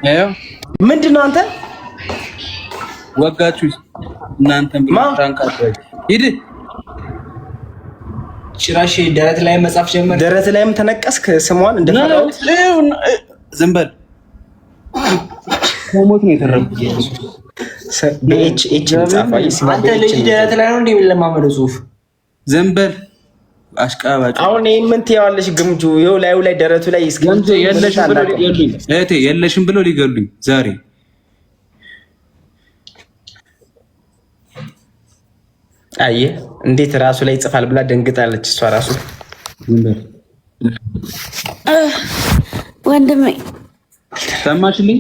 አዮ ምንድነው አንተ ወጋችሁ እናንተም ብራንካችሁ ሂድ ጭራሽ ደረት ላይ መጻፍ ጀመረ። ደረት ላይም ተነቀስክ ስሟን እንደፈራው ዝም በል ሞት ነው የተረፈው። በኤች ጻፋይ አንተ ልጅ ደረት ላይ ነው እንደሚለማመደው ጽሁፍ ዝም በል አሽቃባጭ። አሁን ምን ትያዋለሽ? ግምጁ ይኸው ላዩ ላይ ደረቱ ላይ ይስገምጁ የለሽም ብሎ ሊገሉኝ እህቴ የለሽም ብሎ ሊገሉኝ ዛሬ አየ እንዴት ራሱ ላይ ይጽፋል ብላ ደንግጣለች እሷ ራሱ። ወንድሜ ሰማሽልኝ?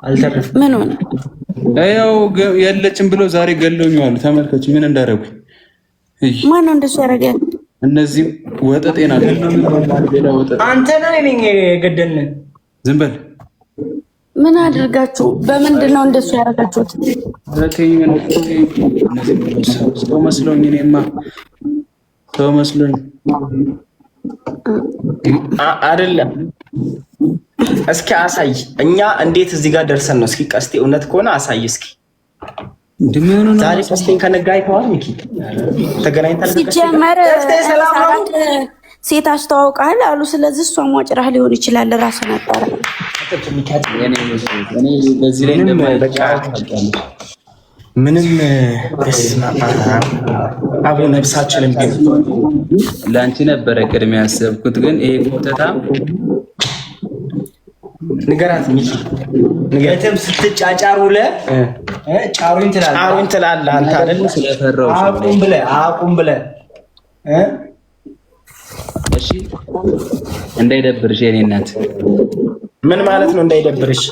አልተረፈ ምን ሆነ? ያው የለችም ብሎ ዛሬ ገለውኛል። ተመልከች ምን እንዳደረጉ። ማን ነው እንደሱ ያደረገ? እነዚህ ወጠጤ ናቸው። አንተ ነህ እኔ የገደልን። ዝም በል። ምን አድርጋችሁ? በምንድን ነው እንደሱ ያደረጋችሁት? ሰው መስሎኝ እኔማ ሰው መስሎኝ አይደለም። እስኪ አሳይ። እኛ እንዴት እዚህ ጋር ደርሰን ነው? እስኪ ቀስቴ እውነት ከሆነ አሳይ እስኪ። ዛሬ ቀስቴን ከነጋ አይተዋል። ሚኪ ተገናኝተን ሲጀመር ሴት አስተዋውቃል አሉ። ስለዚህ እሷ ሟጭራህ ሊሆን ይችላል። ራሱ ነበር ምንም አቡ ነብሳችንን ግን ለአንቺ ነበረ ቅድሚያ ያሰብኩት። ግን ይሄ ኮተታ ንገራት ሚኪ ንገረትም ስትጫጫሩ ጫሩኝ ትላለህ አንተ አይደል? ስለፈራው አቁም ብለህ እሺ እንዳይደብርሽ የኔ እናት። ምን ማለት ነው እንዳይደብርሽ?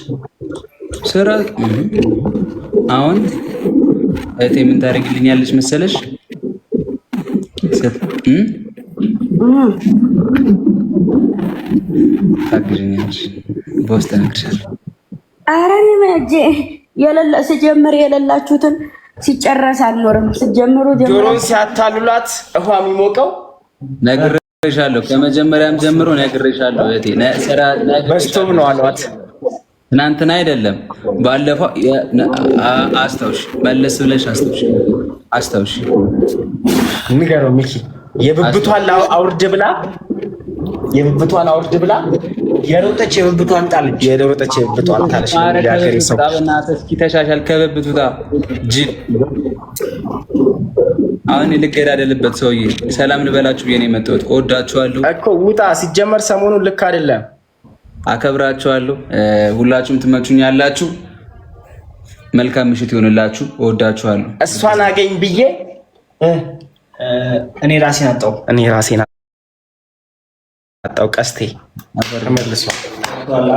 ስራ አሁን እቴ ምን ታደርግልኛለች መሰለሽ? ታግዥኛለሽ በውስጥ እነግርሻለሁ። ኧረ እኔ መቼ ስጀምር የሌላችሁትን ሲጨረስ አልኖርም። ስጀምሩ ጆሮን ሲያታሉላት ውሃ የሚሞቀው ነግሬሻለሁ። ከመጀመሪያም ጀምሮ ነግሬሻለሁ እቴ። በስቶም ነው አሏት። ትናንትና አይደለም ባለፈው አስታውሽ፣ መለስ ብለሽ አስታውሽ። ንገረው ሚኪ የብብቷን አውርድ ብላ የሮጠች የብብቷን ጣለች። የሮጠች የብብቷን ታለች። ያገሬ ሰው እስኪ ተሻሻል ከብብቱታ ጅል። አሁን ልገዳደልበት ሰውዬ ሰላም ልበላችሁ ብዬ ነው የመጣሁት። እወዳችኋለሁ እኮ ውጣ። ሲጀመር ሰሞኑን ልክ አይደለም። አከብራችኋለሁ። ሁላችሁም ትመቹኛላችሁ። መልካም ምሽት ይሆንላችሁ። እወዳችኋለሁ። እሷን አገኝ ብዬ እኔ ራሴን አጣው። ቀስቴ ተመልሷል።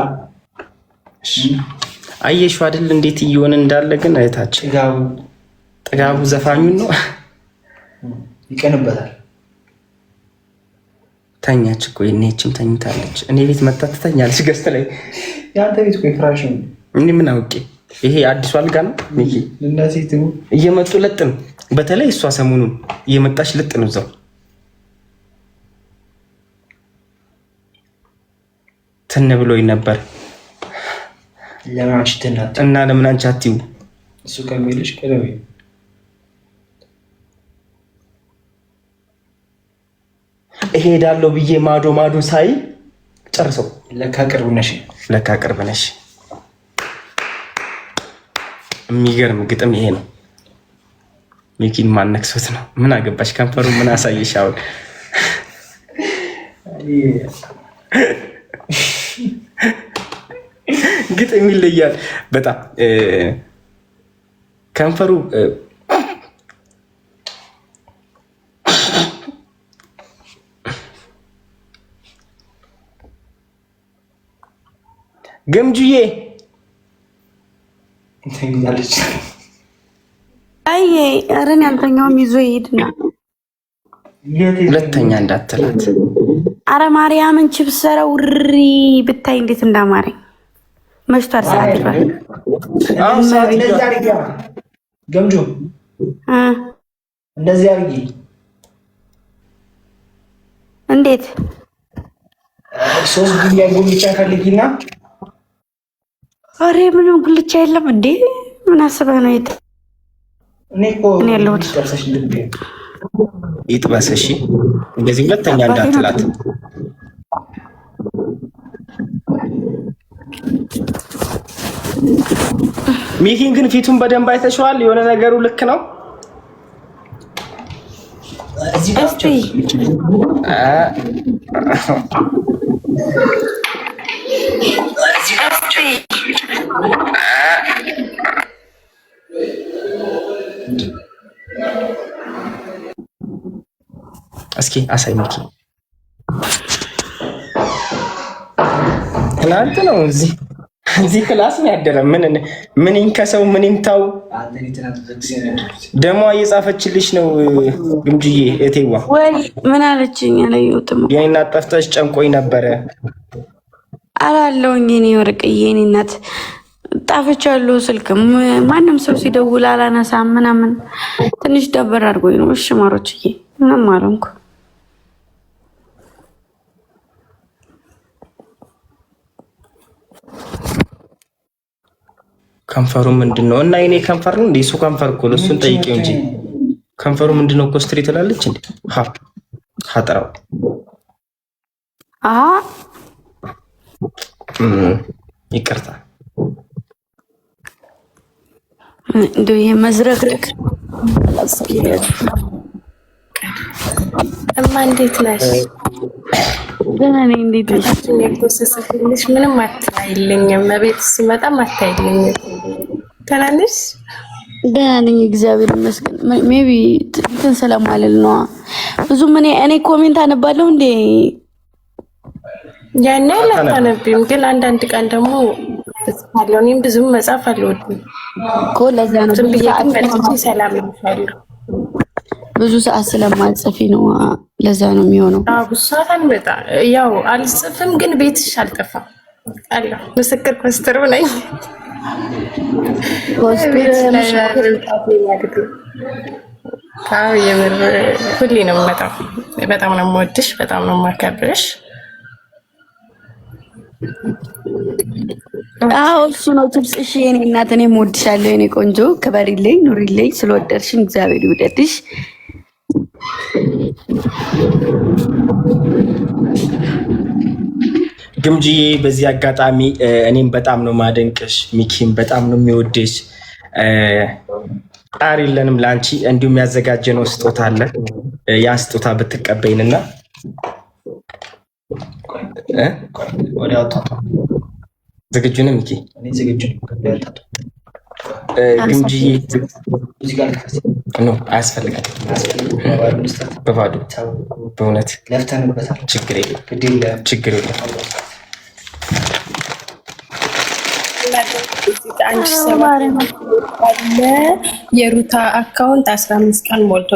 አየሽው አይደል እንዴት እየሆነ እንዳለ። ግን አይታችሁ ጥጋቡ ዘፋኙን ነው ይቀንበታል። ተኛች እኮ የኔችም ተኝታለች። እኔ ቤት መታ ትተኛለች። ገስት ላይ ያንተ ቤት እኮ ፍራሽ ነው። እኔ ምን አውቄ። ይሄ አዲሱ አልጋ ነው ሚኪ። ለነዚህ እየመጡ ለጥ ነው። በተለይ እሷ ሰሞኑን እየመጣች ልጥ ነው እዛው ትን ብሎኝ ነበር። እና ለምን አንቺ አትይው? እሱ ከሚልሽ ቀደም እሄዳለሁ ብዬ ማዶ ሳይ ጨርሰው ለካ ቅርብ ነሽ። የሚገርም ግጥም ይሄ ነው። ሚኪን ማነክሶት ነው። ምን አገባሽ? ከንፈሩ ምን አሳየሽ? አሁን ግጥም ይለያል በጣም ከንፈሩ ግምጁዬ እንተኛለች። አይ አረን ያልተኛውም ይዞ ይሄድና ሁለተኛ እንዳትላት። አረ ማርያምን ችብሰረ ውሪ ብታይ እንዴት እንዳማረኝ መሽቷል። ሰዓት ይባል ገምጁ እንደዚህ አርጊ። እንዴት 3 ጊዜ ጎብቻ ፈልጊና አሬ ምንም ጉልቻ የለም እንዴ? ምን አስበህ ነው? እኔ ያለሁት ይጥበስ። እሺ እንደዚህ ሁለተኛ እንዳትላት። ሚኪን ግን ፊቱን በደንብ አይተሽዋል? የሆነ ነገሩ ልክ ነው። እስኪ አሳይ ሚኪ። ትናንት ነው እዚህ ክላስ ነው ያደረ። ምን ይንከሰው ምን ይምታው ደሞ እየጻፈችልሽ ነው ግምጅዬ። እቴዋ ወይ ምን አለችኝ? አላየሁትም። የኔ እናት ጠፍተሽ ጨንቆኝ ነበረ አላለውኝ። የኔ ወርቅዬ የኔ እናት ጣፍቻለሁ። ስልክም ማንም ሰው ሲደውል አላነሳም ምናምን ትንሽ ደበር አድርጎኝ ነው። እሺ ማሮችዬ ምንም አልሆንኩ። ከንፈሩ ምንድነው? እና የኔ ከንፈር ነው እንዴ? እሱ ከንፈር እኮ ነው። እሱን ጠይቂው እንጂ ከንፈሩ ምንድነው እኮ ስትሪ ትላለች እንዴ? ሀጠራው ይቅርታ እንደው ይሄ መዝረግረግ እማ እንዴት ነሽ? ደህና ነኝ። እንዴት ነሽ? ትንሽ ምንም አታይልኝም። ቤት ሲመጣም አታይልኝም። ደህና ነሽ? ደህና ነኝ እግዚአብሔር ይመስገን። ሜቢ እንትን ስለማልል ነው ብዙም እኔ ኮሜንት አነባለሁ እንዴ? ያን ያህል አታነቢም፣ ግን አንዳንድ ቀን ደግሞ እጽፋለሁ። እኔም ብዙም መጻፍ አልወድም እኮ ለዛ ነው ዝም ብዬ ሰላም እልሻለሁ። ብዙ ሰዓት ስለማልጽፊ ነው። ለዛ ነው የሚሆነው። ብዙ ሰዓት አልመጣም። ያው አልጽፍም፣ ግን ቤትሽ አልጠፋም አለ ምስክር ኮስተር ነኝ። የምር ሁሌ ነው የምመጣው። በጣም ነው የምወድሽ፣ በጣም ነው የማከብርሽ። አዎ እሱ ነው ትብጽሽ የኔ እናት። እኔም እወድሻለሁ የኔ ቆንጆ። ክበሪልኝ፣ ኑሪልኝ። ስለወደድሽኝ እግዚአብሔር ይውደድሽ። ግምጅዬ በዚህ አጋጣሚ እኔም በጣም ነው ማደንቅሽ፣ ሚኪም በጣም ነው የሚወድሽ። ጣር የለንም ለአንቺ። እንዲሁም ያዘጋጀነው ስጦታ አለ። ያ ስጦታ ብትቀበይንና ዝግጁ ነው ሚኪ? ግምጅዬ አያስፈልጋል። በባዶ በእውነት ችግር የለም ችግር የለም። የሩታ አካውንት 15 ቀን ሞልቶ